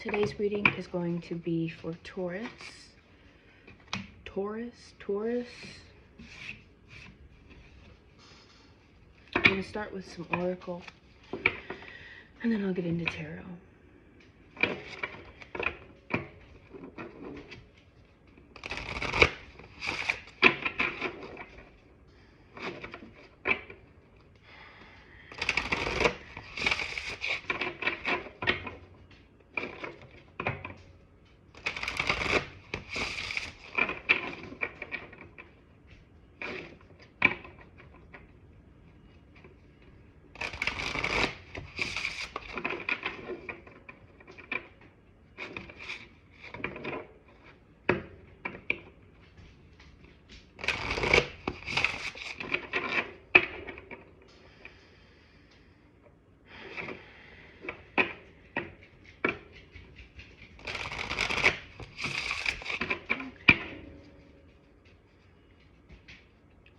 Today's reading is going to be for Taurus. Taurus. I'm going to start with some oracle, and then I'll get into tarot.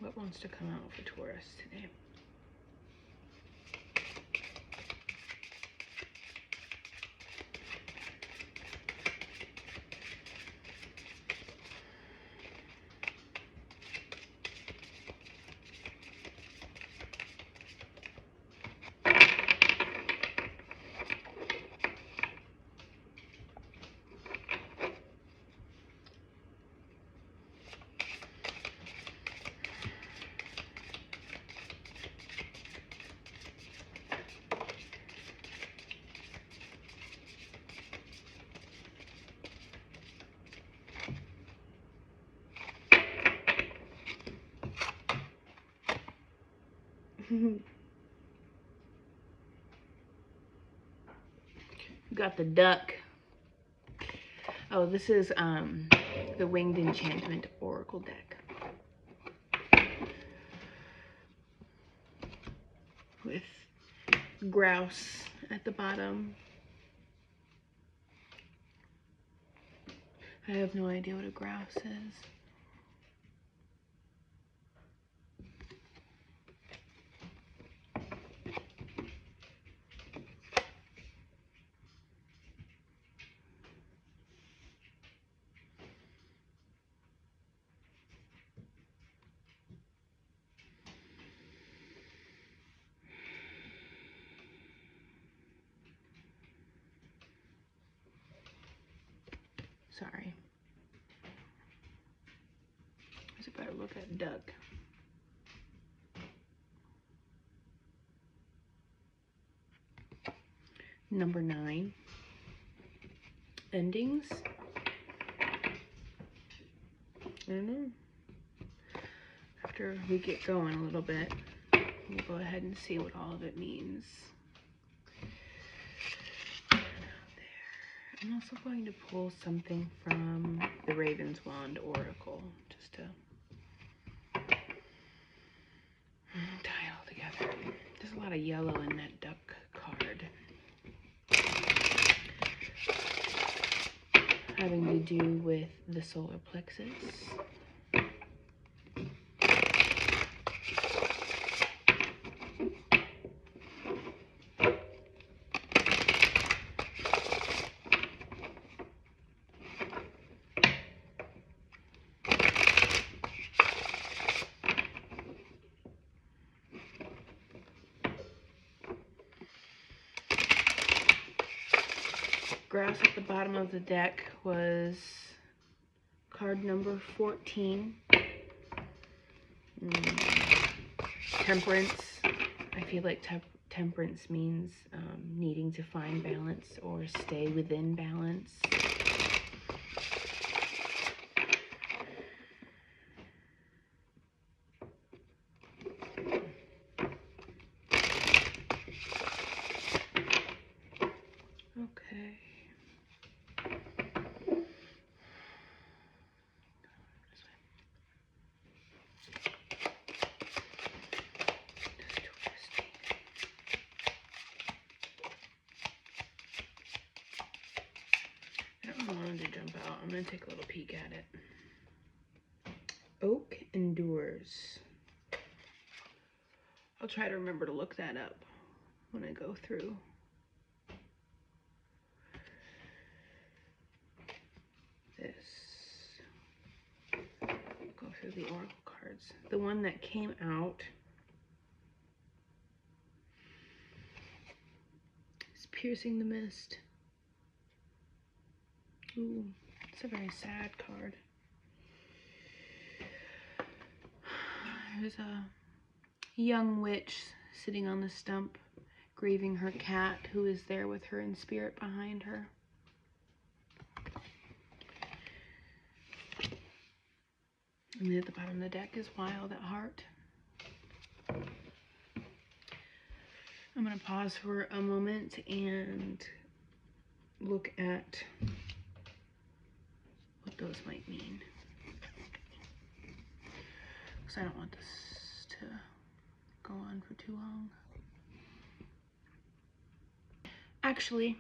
What wants to come out for Taurus today? Got the duck. Oh, this is the Winged Enchantment Oracle deck with grouse at the bottom. I have no idea what a grouse is. Sorry. There's a better look at duck. Number 9. Endings. I don't know. After we get going a little bit, we'll go ahead and see what all of it means. I'm also going to pull something from the Raven's Wand Oracle, just to tie it all together. There's a lot of yellow in that duck card, having to do with the solar plexus. Grouse at the bottom of the deck was card number 14. Temperance. I feel like temperance means needing to find balance or stay within balance. Okay. I don't want it to jump out. I'm going to take a little peek at it. Oak endures. I'll try to remember to look that up when I go through. this. Go through the oracle cards. The one that came out is Piercing the Mist. Ooh, it's a very sad card. There's a young witch sitting on the stump, grieving her cat, who is there with her in spirit behind her. And then at the bottom of the deck is Wild at Heart. I'm going to pause for a moment and look at what those might mean, because I don't want this to go on for too long. Actually,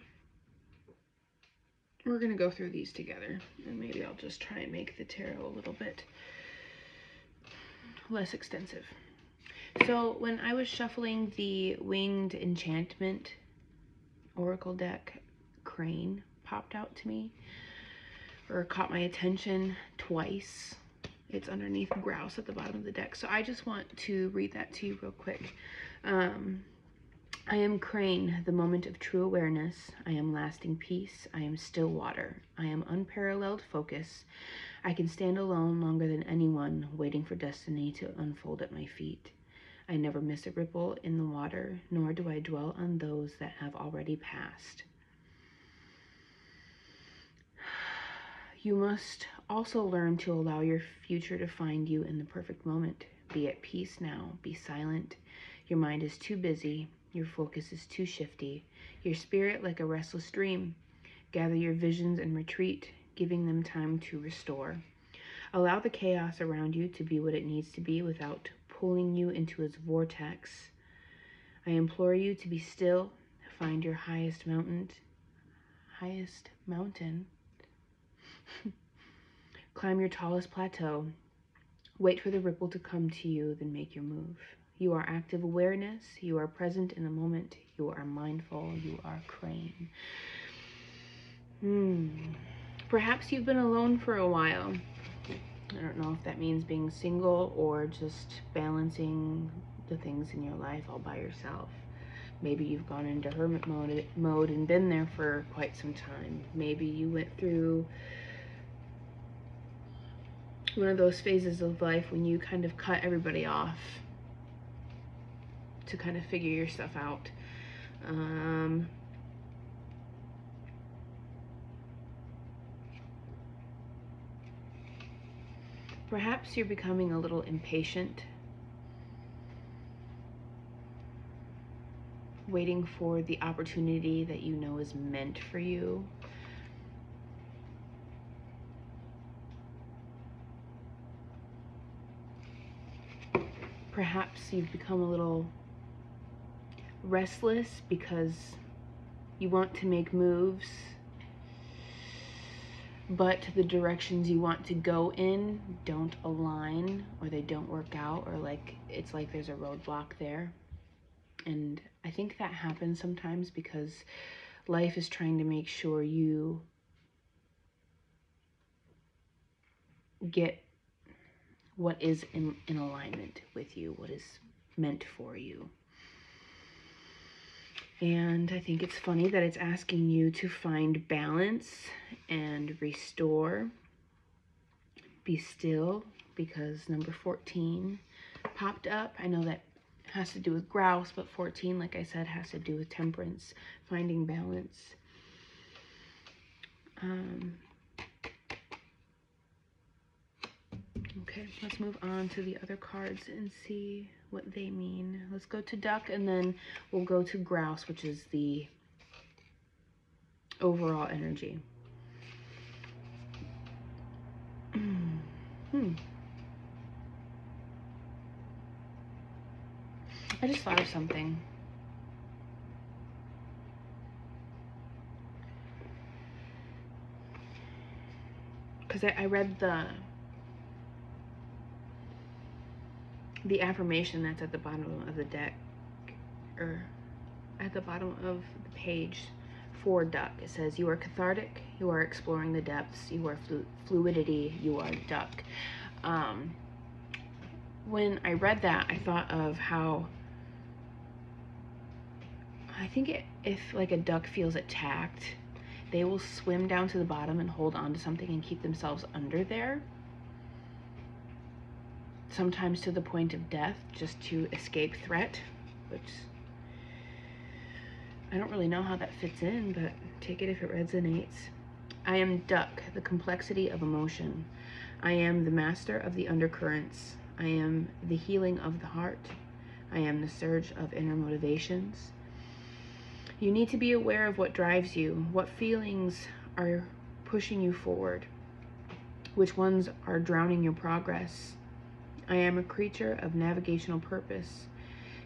we're going to go through these together, and maybe I'll just try and make the tarot a little bit less extensive. So when I was shuffling the Winged Enchantment Oracle deck, Crane popped out to me, or caught my attention twice. It's underneath Grouse at the bottom of the deck. So I just want to read that to you real quick. I am Crane, the moment of true awareness. I am lasting peace. I am still water. I am unparalleled focus. I can stand alone longer than anyone, waiting for destiny to unfold at my feet. I never miss a ripple in the water, nor do I dwell on those that have already passed. You must also learn to allow your future to find you in the perfect moment. Be at peace now. Be silent. Your mind is too busy. Your focus is too shifty. Your spirit like a restless dream. Gather your visions and retreat, giving them time to restore. Allow the chaos around you to be what it needs to be without pulling you into its vortex. I implore you to be still. Find your highest mountain. Climb your tallest plateau. Wait for the ripple to come to you, then make your move. You are active awareness. You are present in the moment. You are mindful. You are Crane. Perhaps you've been alone for a while. I don't know if that means being single or just balancing the things in your life all by yourself. Maybe you've gone into hermit mode and been there for quite some time. Maybe you went through one of those phases of life when you kind of cut everybody off to kind of figure your stuff out. Perhaps you're becoming a little impatient, waiting for the opportunity that you know is meant for you. Perhaps you've become a little restless because you want to make moves, but the directions you want to go in don't align, or they don't work out, or it's like there's a roadblock there. And I think that happens sometimes because life is trying to make sure you get what is in alignment with you, what is meant for you. And I think it's funny that it's asking you to find balance and restore. Be still, because number 14 popped up. I know that has to do with Grouse, but 14, like I said, has to do with temperance, finding balance. Okay, let's move on to the other cards and see what they mean. Let's go to Duck, and then we'll go to Grouse, which is the overall energy. I just thought of something. Because I read the affirmation that's at the bottom of the deck, or at the bottom of the page for duck. It says, you are cathartic, you are exploring the depths, you are fluidity, you are duck. When I read that, I thought of how, I think if like a duck feels attacked, they will swim down to the bottom and hold on to something and keep themselves under there. Sometimes to the point of death, just to escape threat, which I don't really know how that fits in, but take it if it resonates. I am duck, the complexity of emotion. I am the master of the undercurrents. I am the healing of the heart. I am the surge of inner motivations. You need to be aware of what drives you, what feelings are pushing you forward, which ones are drowning your progress. I am a creature of navigational purpose.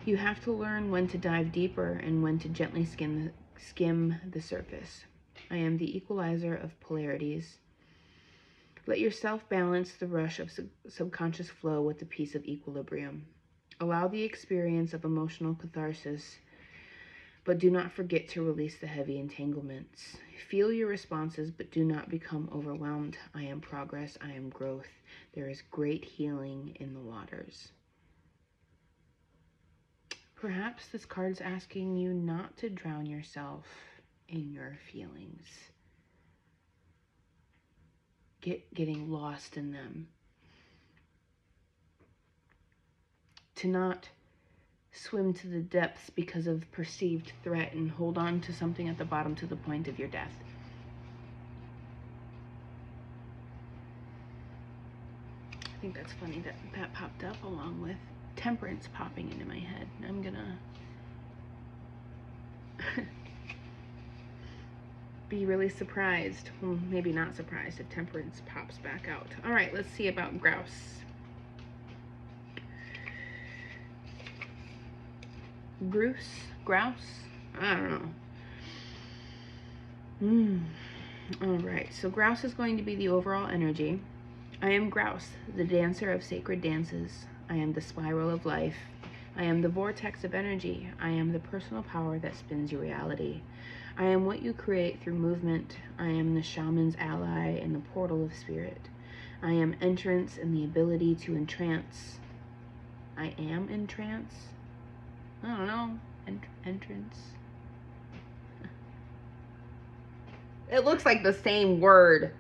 You have to learn when to dive deeper and when to gently skim the surface. I am the equalizer of polarities. Let yourself balance the rush of subconscious flow with the peace of equilibrium. Allow the experience of emotional catharsis, but do not forget to release the heavy entanglements. Feel your responses, but do not become overwhelmed. I am progress, I am growth. There is great healing in the waters. Perhaps this card's asking you not to drown yourself in your feelings, getting lost in them. To not swim to the depths because of perceived threat and hold on to something at the bottom to the point of your death. I think that's funny that that popped up along with temperance popping into my head. I'm gonna be really surprised, well, maybe not surprised, if temperance pops back out. All right, let's see about grouse. Grouse? I don't know. All right, so grouse is going to be the overall energy. I am grouse, the dancer of sacred dances. I am the spiral of life. I am the vortex of energy. I am the personal power that spins your reality. I am what you create through movement. I am the shaman's ally in the portal of spirit. I am entrance and the ability to entrance. I am entrance? I don't know. Entrance. It looks like the same word.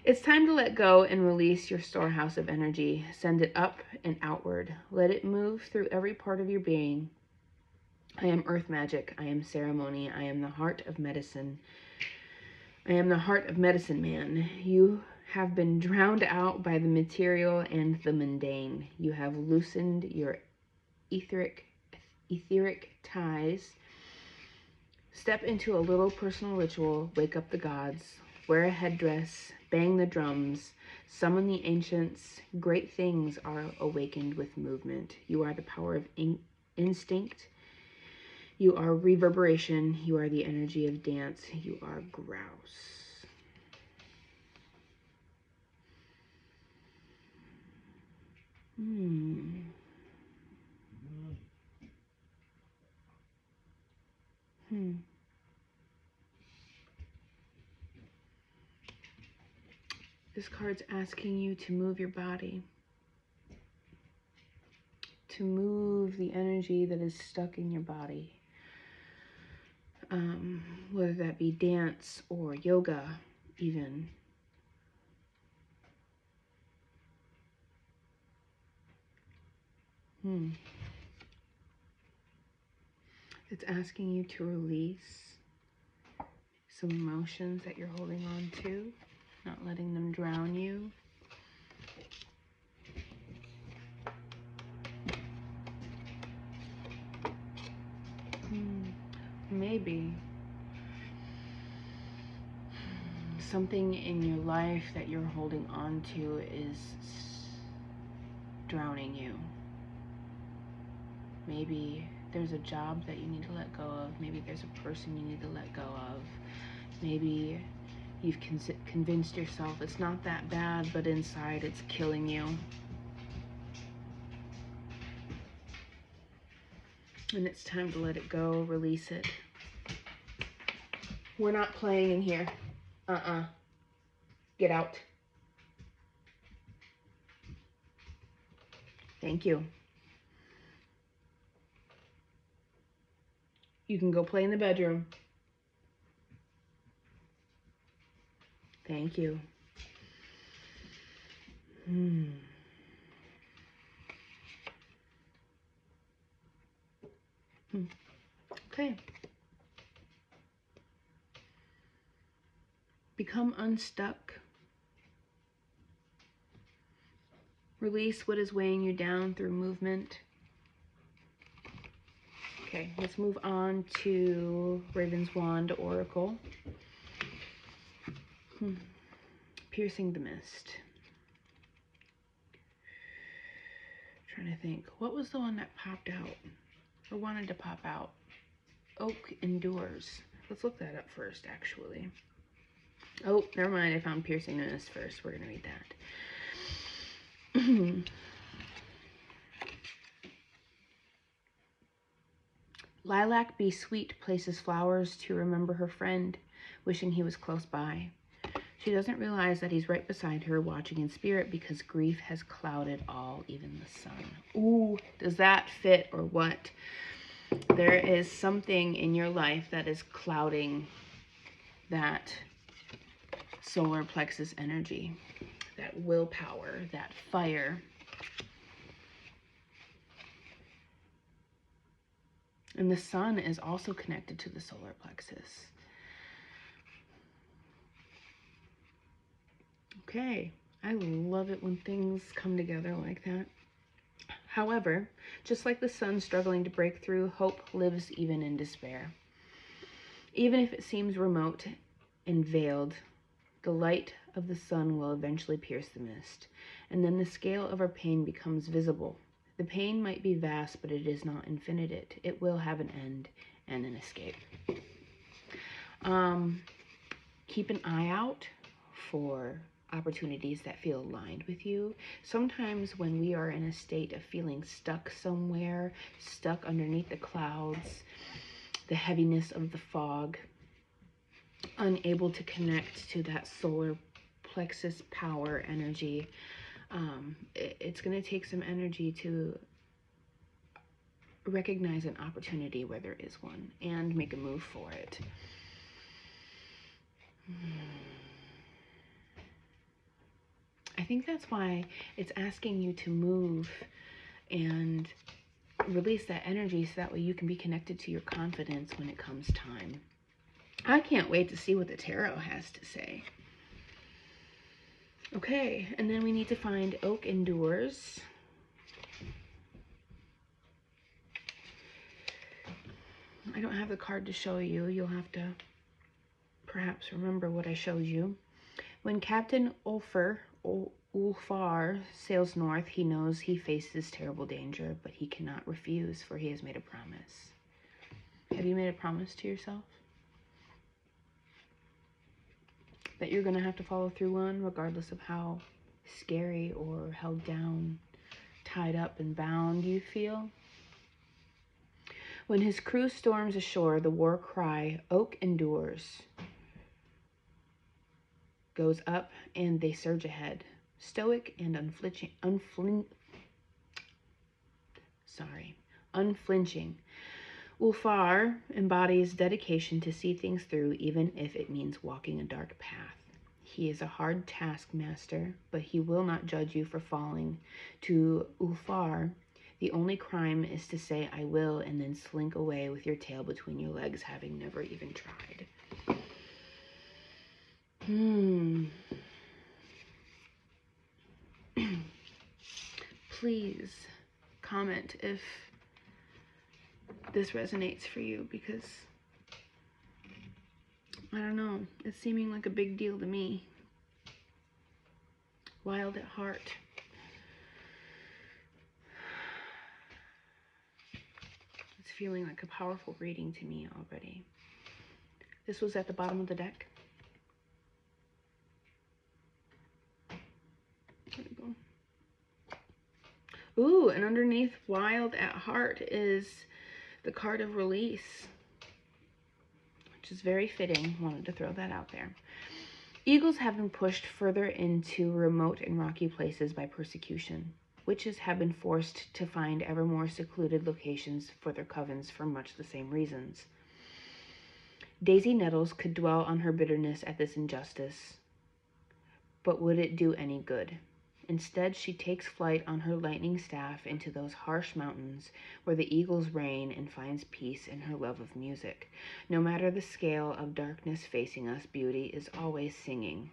It's time to let go and release your storehouse of energy. Send it up and outward. Let it move through every part of your being. I am earth magic. I am ceremony. I am the heart of medicine. I am the heart of medicine man. You have been drowned out by the material and the mundane. You have loosened your etheric ties. Step into a little personal ritual. Wake up the gods. Wear a headdress. Bang the drums. Summon the ancients. Great things are awakened with movement. You are the power of instinct. You are reverberation. You are the energy of dance. You are grouse. This card's asking you to move your body, to move the energy that is stuck in your body, whether that be dance or yoga even. It's asking you to release some emotions that you're holding on to, not letting them drown you. Maybe something in your life that you're holding on to is drowning you. Maybe there's a job that you need to let go of. Maybe there's a person you need to let go of. Maybe you've convinced yourself it's not that bad, but inside it's killing you. And it's time to let it go, release it. We're not playing in here. Get out. Thank you. You can go play in the bedroom. Thank you. Okay. Become unstuck. Release what is weighing you down through movement. Okay, let's move on to Raven's Wand Oracle. Piercing the Mist. Trying to think. What was the one that popped out? Or wanted to pop out? Oak endures. Let's look that up first, actually. Oh, never mind. I found Piercing the Mist first. We're going to read that. Lilac Be Sweet places flowers to remember her friend, wishing he was close by. She doesn't realize that he's right beside her, watching in spirit, because grief has clouded all, even the sun. Ooh, does that fit or what? There is something in your life that is clouding that solar plexus energy, that willpower, that fire. And the sun is also connected to the solar plexus. Okay, I love it when things come together like that. However, just like the sun struggling to break through, hope lives even in despair. Even if it seems remote and veiled, the light of the sun will eventually pierce the mist, and then the scale of our pain becomes visible. The pain might be vast, but it is not infinite. It will have an end and an escape. Keep an eye out for opportunities that feel aligned with you. Sometimes when we are in a state of feeling stuck somewhere, stuck underneath the clouds, the heaviness of the fog, unable to connect to that solar plexus power energy, it's going to take some energy to recognize an opportunity where there is one and make a move for it. I think that's why it's asking you to move and release that energy so that way you can be connected to your confidence when it comes time. I can't wait to see what the tarot has to say. Okay, and then we need to find Oak Endures. I don't have the card to show you. You'll have to perhaps remember what I showed you. When Captain Ulfar sails north, he knows he faces terrible danger, but he cannot refuse, for he has made a promise. Have you made a promise to yourself? That you're going to have to follow through on, regardless of how scary or held down, tied up and bound you feel? When his crew storms ashore, the war cry, Oak Endures, goes up and they surge ahead, stoic and unflinching. Ulfar embodies dedication to see things through, even if it means walking a dark path. He is a hard taskmaster, but he will not judge you for falling. To Ulfar, the only crime is to say, I will, and then slink away with your tail between your legs, having never even tried. Please comment if this resonates for you, because I don't know, it's seeming like a big deal to me. Wild at heart. It's feeling like a powerful reading to me already. This was at the bottom of the deck. There we go. Ooh, and underneath Wild at Heart is the card of release. which is very fitting. Wanted to throw that out there. Eagles have been pushed further into remote and rocky places by persecution. Witches have been forced to find ever more secluded locations for their covens for much the same reasons. Daisy Nettles could dwell on her bitterness at this injustice, but would it do any good? Instead, she takes flight on her lightning staff into those harsh mountains where the eagles reign and finds peace in her love of music. No matter the scale of darkness facing us, beauty is always singing.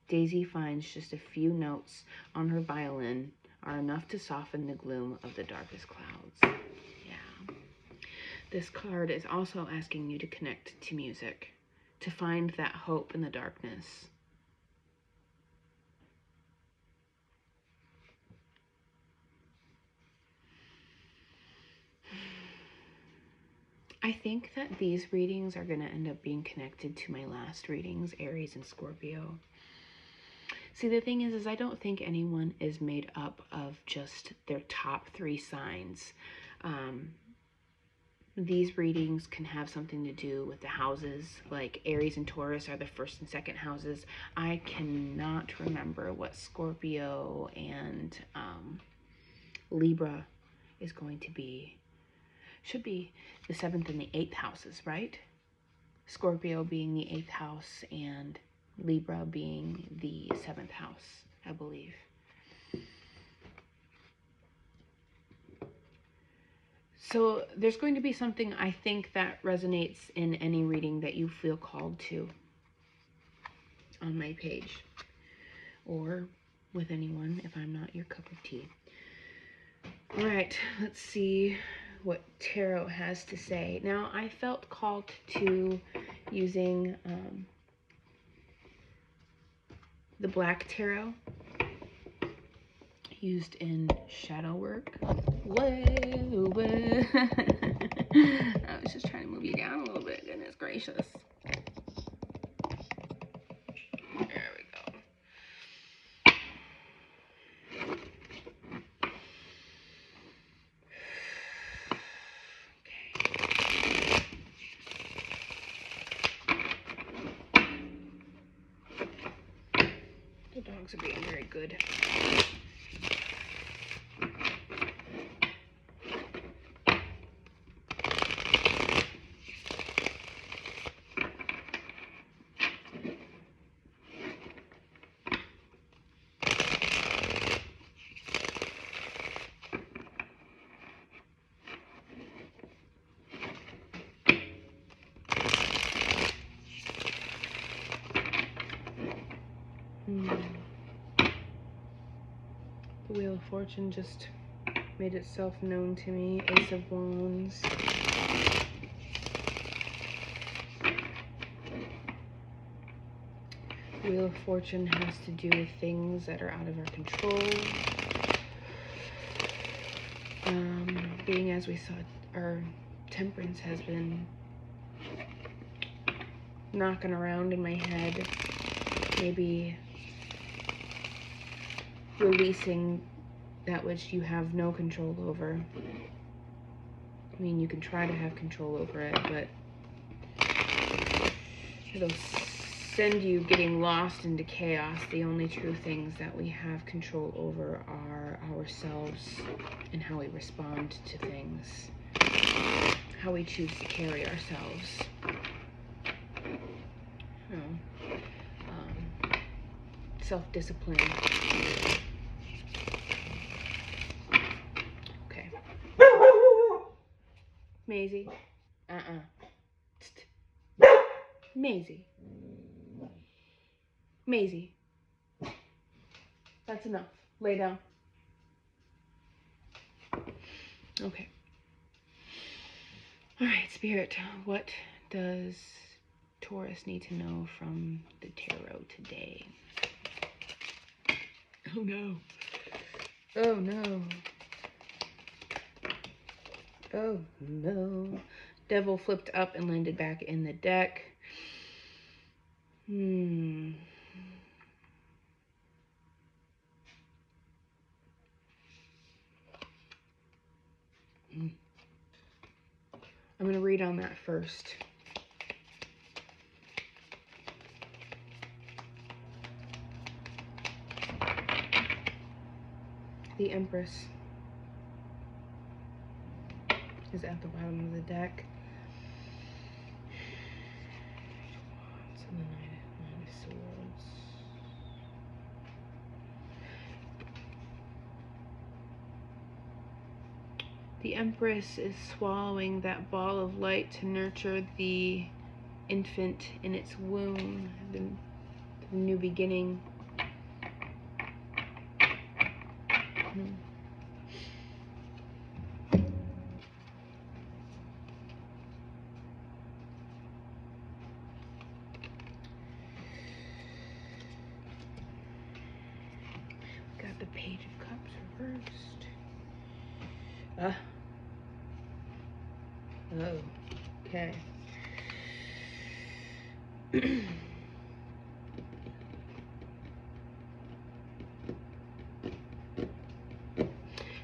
Daisy finds just a few notes on her violin are enough to soften the gloom of the darkest clouds. Yeah. This card is also asking you to connect to music, to find that hope in the darkness. I think that these readings are going to end up being connected to my last readings, Aries and Scorpio. See, the thing is I don't think anyone is made up of just their top 3 signs. These readings can have something to do with the houses, like Aries and Taurus are the first and second houses. I cannot remember what Scorpio and Libra is going to be. Should be the 7th and the 8th houses, right? Scorpio being the 8th house and Libra being the 7th house, I believe. So there's going to be something I think that resonates in any reading that you feel called to on my page or with anyone if I'm not your cup of tea. All right, let's see what tarot has to say. Now, I felt called to using the black tarot used in shadow work. Whoa, whoa. I was just trying to move you down a little bit. Goodness gracious. There we go. The dogs are being very good. The Wheel of Fortune just made itself known to me. Ace of Wands. Wheel of Fortune has to do with things that are out of our control. Being as we saw, our Temperance has been knocking around in my head. Maybe releasing that which you have no control over. I mean, you can try to have control over it, but it'll send you getting lost into chaos. The only true things that we have control over are ourselves and how we respond to things, how we choose to carry ourselves. Self-discipline. Okay. Maisie. Maisie. Maisie. That's enough. Lay down. Okay. All right, Spirit. What does Taurus need to know from the tarot today? Oh no. Oh no. Oh no. Devil flipped up and landed back in the deck. I'm going to read on that first. The Empress is at the bottom of the deck. And the Nine of Swords. The Empress is swallowing that ball of light to nurture the infant in its womb, the new beginning. Got the Page of Cups reversed. Oh, okay.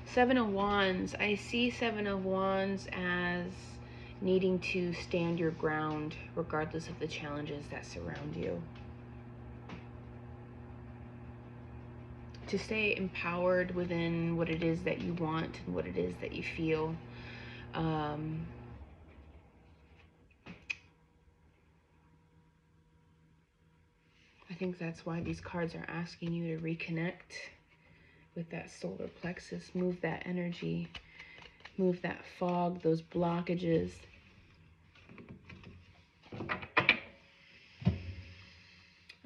Seven of Wands. I see Seven of Wands as needing to stand your ground regardless of the challenges that surround you. To stay empowered within what it is that you want and what it is that you feel. I think that's why these cards are asking you to reconnect with that solar plexus. Move that energy. Move that fog, those blockages.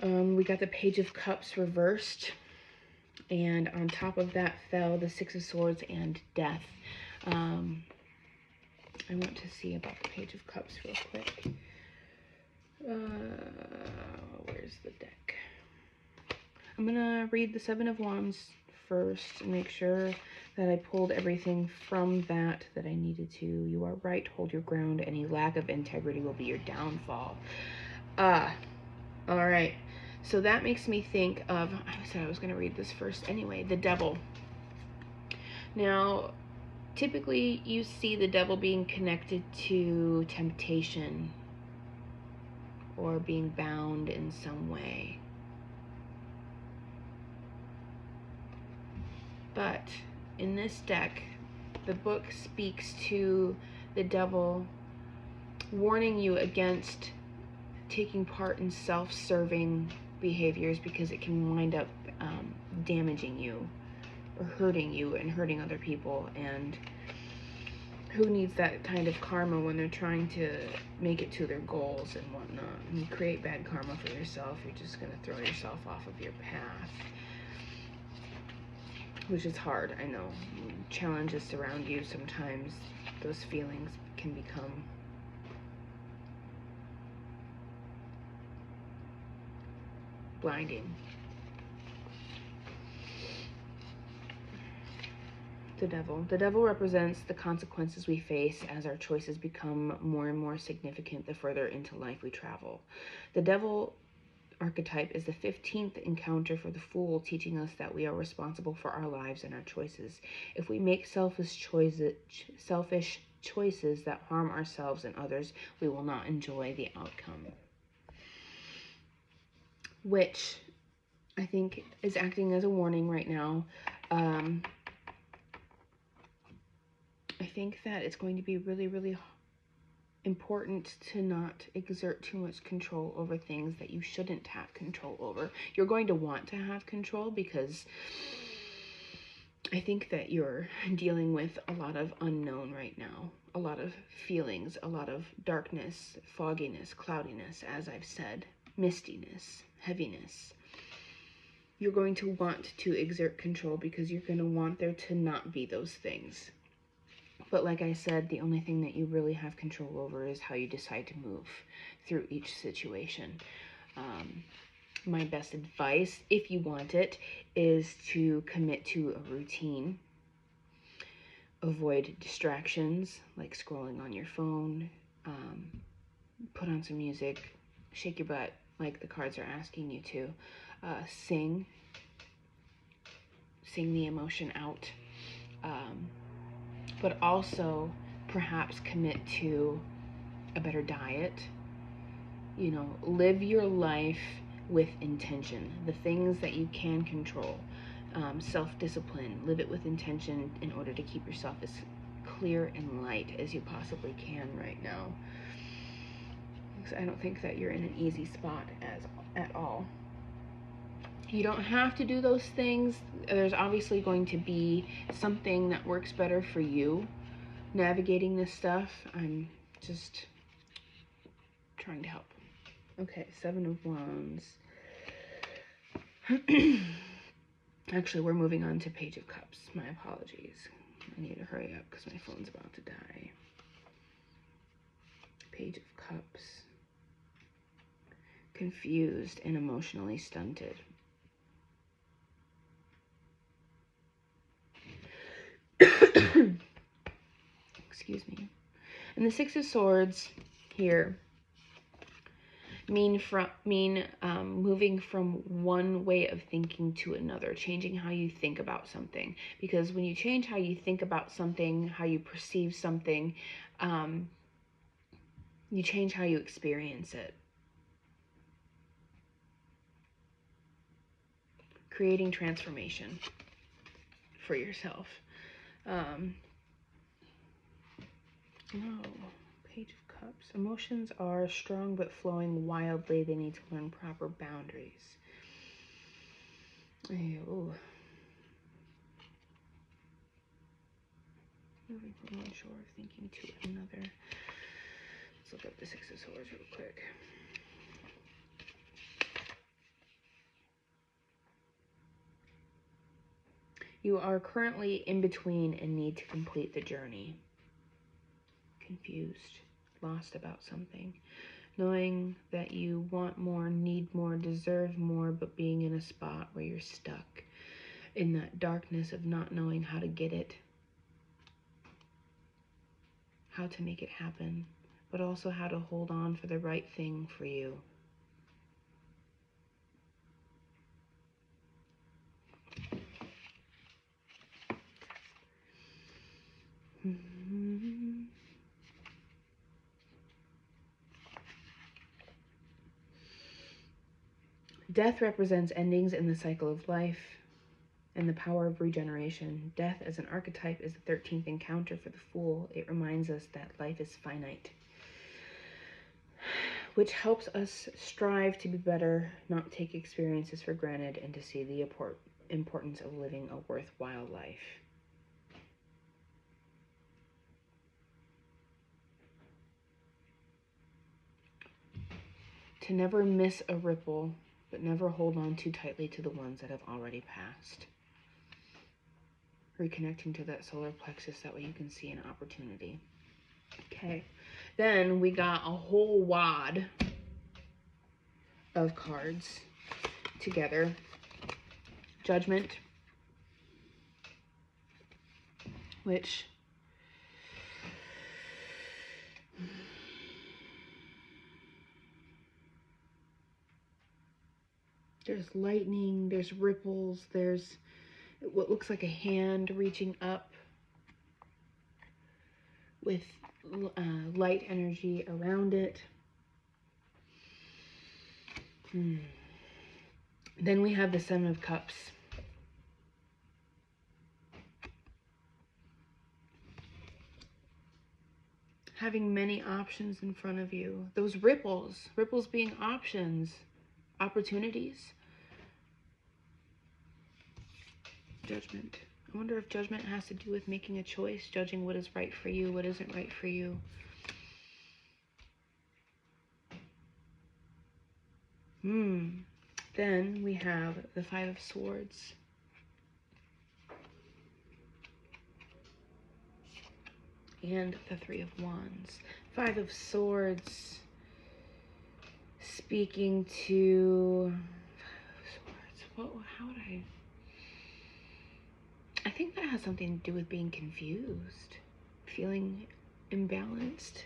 We got the Page of Cups reversed. And on top of that fell the Six of Swords and Death. I want to see about the Page of Cups real quick. Where's the deck? I'm gonna read the Seven of Wands first and make sure that I pulled everything from that I needed to. You are right, hold your ground. Any lack of integrity will be your downfall. All right. So that makes me think of, I said I was going to read this first anyway, the Devil. Now, typically you see the Devil being connected to temptation or being bound in some way. But in this deck, the book speaks to the Devil warning you against taking part in self-serving behaviors because it can wind up damaging you or hurting you and hurting other people. And who needs that kind of karma when they're trying to make it to their goals and whatnot? And you create bad karma for yourself, you're just going to throw yourself off of your path, which is hard. I know challenges surround you, sometimes those feelings can become blinding. The Devil. The Devil represents the consequences we face as our choices become more and more significant the further into life we travel. The Devil archetype is the 15th encounter for the Fool, teaching us that we are responsible for our lives and our choices. If we make selfish choices that harm ourselves and others, we will not enjoy the outcome. Which I think is acting as a warning right now. I think that it's going to be really, really important to not exert too much control over things that you shouldn't have control over. You're going to want to have control because I think that you're dealing with a lot of unknown right now. A lot of feelings, a lot of darkness, fogginess, cloudiness, as I've said, mistiness, heaviness. You're going to want to exert control because you're going to want there to not be those things. But like I said, the only thing that you really have control over is how you decide to move through each situation. My best advice, if you want it, is to commit to a routine. Avoid distractions like scrolling on your phone. Put on some music. Shake your butt like the cards are asking you to. Sing the emotion out. But also perhaps commit to a better diet. You know, live your life with intention. The things that you can control. self-discipline. Live it with intention in order to keep yourself as clear and light as you possibly can right now. So I don't think that you're in an easy spot at all. You don't have to do those things. There's obviously going to be something that works better for you navigating this stuff. I'm just trying to help. Okay, 7 of Wands. Actually, we're moving on to Page of Cups. My apologies. I need to hurry up because my phone's about to die. Page of Cups. Confused and emotionally stunted. Excuse me. And the Six of Swords here mean moving from one way of thinking to another, changing how you think about something. Because when you change how you think about something, how you perceive something, you change how you experience it. Creating transformation for yourself. No, Page of Cups. Emotions are strong but flowing wildly. They need to learn proper boundaries. Ew. Moving from one shore of thinking to another. Let's look up the Six of Swords real quick. You are currently in between and need to complete the journey. Confused, lost about something. Knowing that you want more, need more, deserve more, but being in a spot where you're stuck in that darkness of not knowing how to get it, how to make it happen, but also how to hold on for the right thing for you. Death represents endings in the cycle of life and the power of regeneration. Death as an archetype is the 13th encounter for the Fool. It reminds us that life is finite, which helps us strive to be better, not take experiences for granted, and to see the importance of living a worthwhile life. To never miss a ripple, but never hold on too tightly to the ones that have already passed. Reconnecting to that solar plexus, that way you can see an opportunity. Okay, then we got a whole wad of cards together. Judgment, which there's lightning, there's ripples, there's what looks like a hand reaching up with light energy around it. Then we have the Seven of Cups. Having many options in front of you. Those ripples being options, opportunities. Judgment. I wonder if judgment has to do with making a choice, judging what is right for you, what isn't right for you. Then we have the Five of Swords. And the Three of Wands. Five of Swords speaking to how would I think that has something to do with being confused, feeling imbalanced.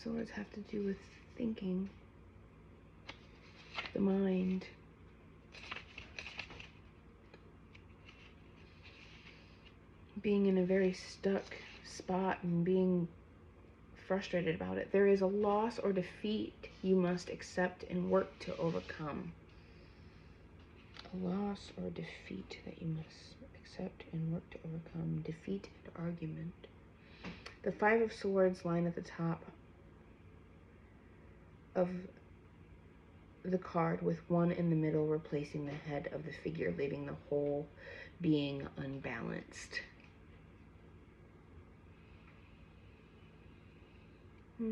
Swords have to do with thinking, the mind. Being in a very stuck spot and frustrated about it. There is a loss or defeat you must accept and work to overcome. A loss or defeat that you must accept and work to overcome. Defeat and argument. The Five of Swords line at the top of the card with one in the middle replacing the head of the figure, leaving the whole being unbalanced. How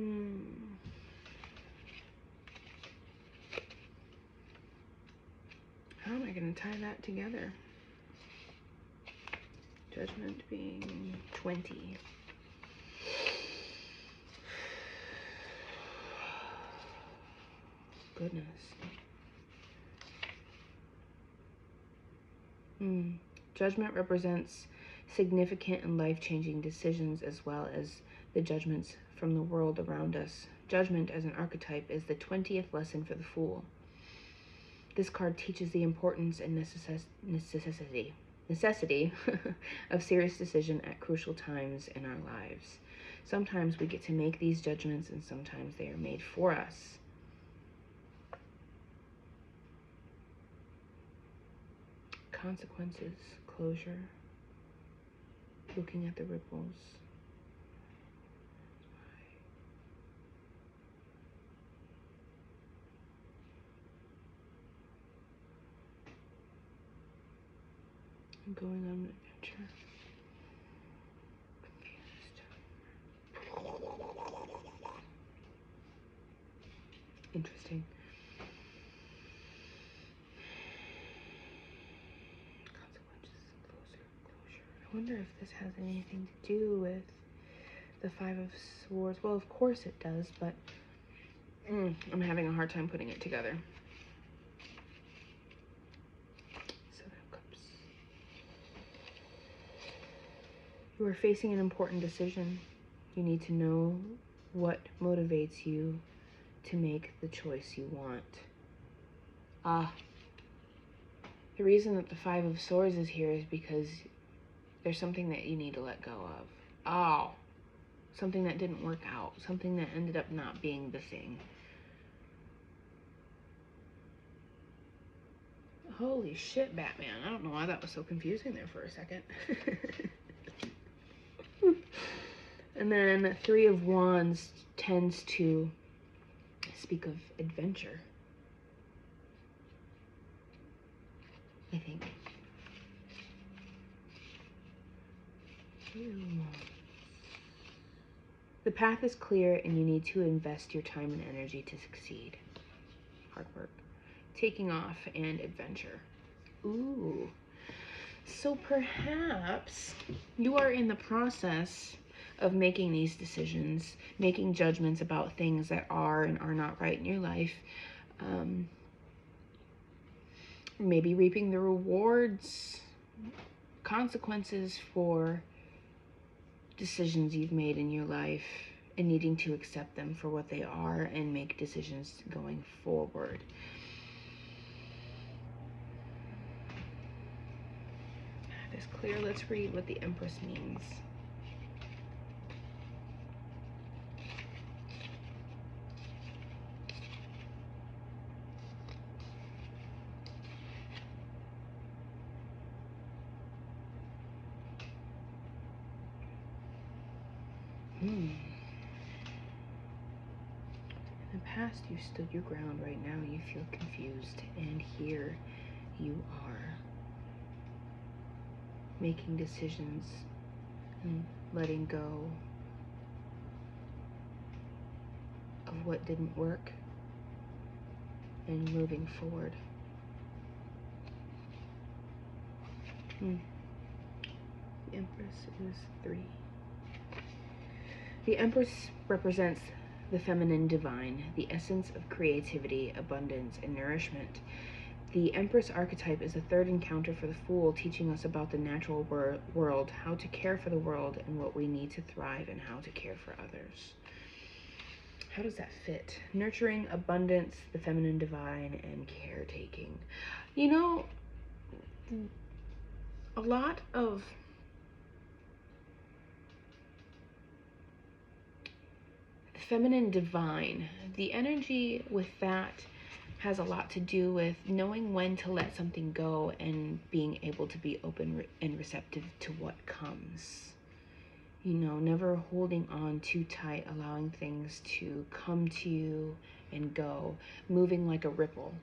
am I going to tie that together? Judgment being 20. Goodness. Judgment represents significant and life-changing decisions as well as the judgments from the world around us. Judgment as an archetype is the 20th lesson for the Fool. This card teaches the importance and necessity of serious decision at crucial times in our lives. Sometimes we get to make these judgments and sometimes they are made for us. Consequences, closure, looking at the ripples. I'm going on an adventure. Confused. Interesting. I wonder if this has anything to do with the Five of Swords. Well, of course it does, but I'm having a hard time putting it together. Seven of Cups. You are facing an important decision. You need to know what motivates you to make the choice you want. The reason that the Five of Swords is here is because there's something that you need to let go of. Something that didn't work out. Something that ended up not being the thing. Holy shit, Batman. I don't know why that was so confusing there for a second. And then Three of Wands tends to speak of adventure, I think. The path is clear and you need to invest your time and energy to succeed. Hard work. Taking off and adventure. Ooh. So perhaps you are in the process of making these decisions, making judgments about things that are and are not right in your life. Maybe reaping the rewards, consequences for decisions you've made in your life and needing to accept them for what they are and make decisions going forward. That is clear. Let's read what the Empress means. In the past, you stood your ground. Right now, you feel confused. And here you are, making decisions and letting go of what didn't work and moving forward. The Empress is 3. The Empress represents the feminine divine, the essence of creativity, abundance, and nourishment. The Empress archetype is the third encounter for the Fool, teaching us about the natural world, how to care for the world, and what we need to thrive, and how to care for others. How does that fit? Nurturing, abundance, the feminine divine, and caretaking. You know, a lot of feminine divine. The energy with that has a lot to do with knowing when to let something go and being able to be open and receptive to what comes. You know, never holding on too tight, allowing things to come to you and go, moving like a ripple.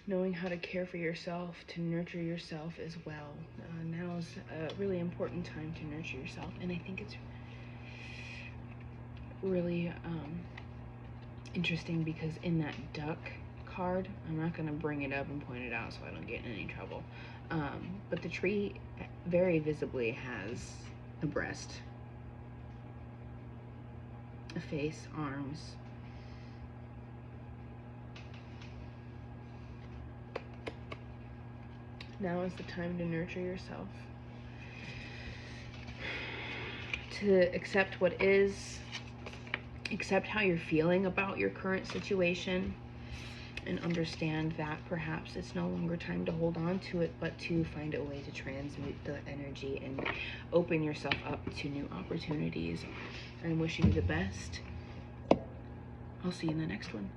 Knowing how to care for yourself, to nurture yourself as well. Now is a really important time to nurture yourself, and I think it's really interesting because in that duck card, I'm not going to bring it up and point it out so I don't get in any trouble, but the tree very visibly has a breast, a face, arms. Now is the time to nurture yourself, to accept what is, accept how you're feeling about your current situation, and understand that perhaps it's no longer time to hold on to it, but to find a way to transmute the energy and open yourself up to new opportunities. I'm wishing you the best. I'll see you in the next one.